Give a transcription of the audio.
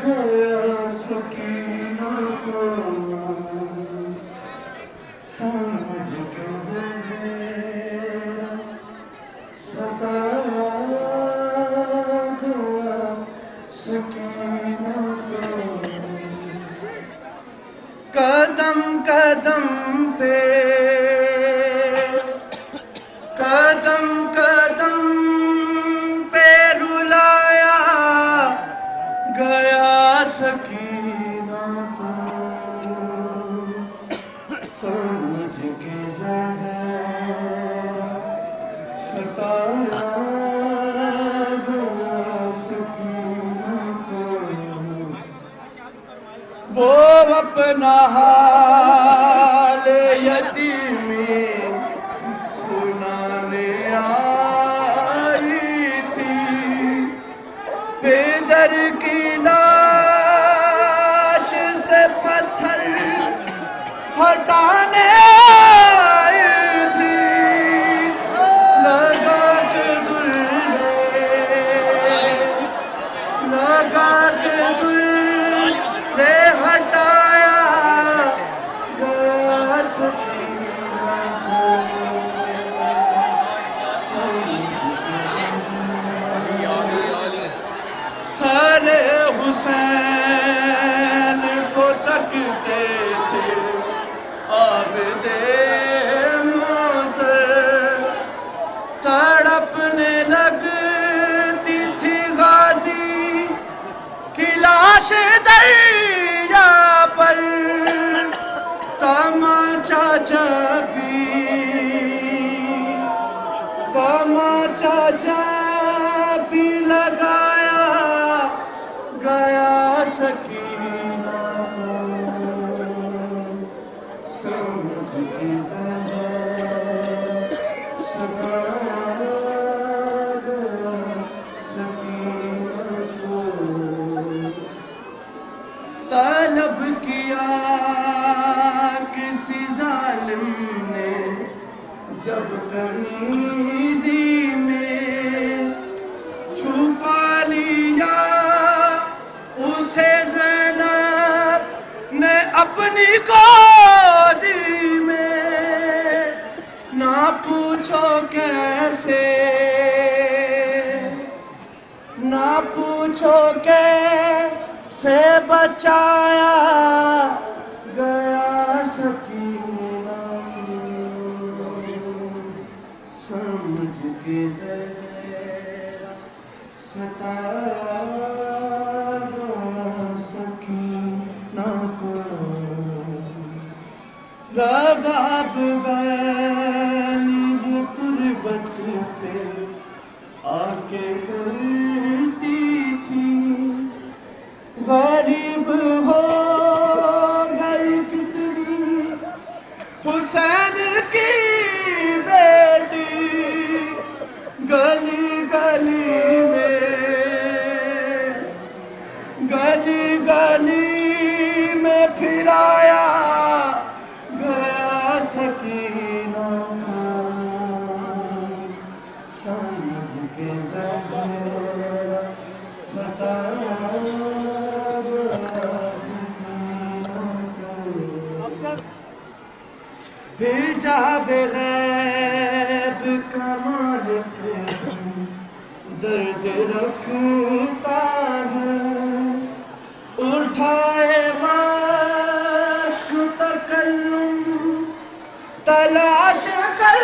گیا سکینہ کو سمجھ کے ذرا ستایا گیا سکینہ کو قدم قدم پہ قدم قدم پہ رلایا گیا سکینہ کو سمجھ کے ذرا ستایا گیا سکینہ کو وہ اپنا حال یتیمی سنانے آئی تھی پیدر کی لاش سے پتھر ہٹانے آئی تھی لگا کے دلے ہٹایا گیا سکینہ کو سارے حسین کو تکتے تھے عابد موثر تڑپنے لگتی تھی غازی کی لاش دریا پر تماچا جبی لگایا گیا سکینہ کو سمجھ کے ذرا ستایا گیا سکینہ کو طلب کیا کسی ظالم نے جب کنیزی میں چھپا لیا اسے زینب نے اپنی گودی میں نہ پوچھو کیسے بچایا گیا سکینہ کو سمجھ کے ذرا ستایا گیا سکینہ کو رباب بینی تربت پہ آ کے کرتی تھی غریب ہو گئی کتنی حسین کی بیٹی گلی گلی میں پھرایا گیا سکینہ کو سمجھ کے ذرا ستایا گیا سکینہ کو حجاب غیب کا مالک درد رکھتا ہے اٹھائے مشق تکلم تلاش کر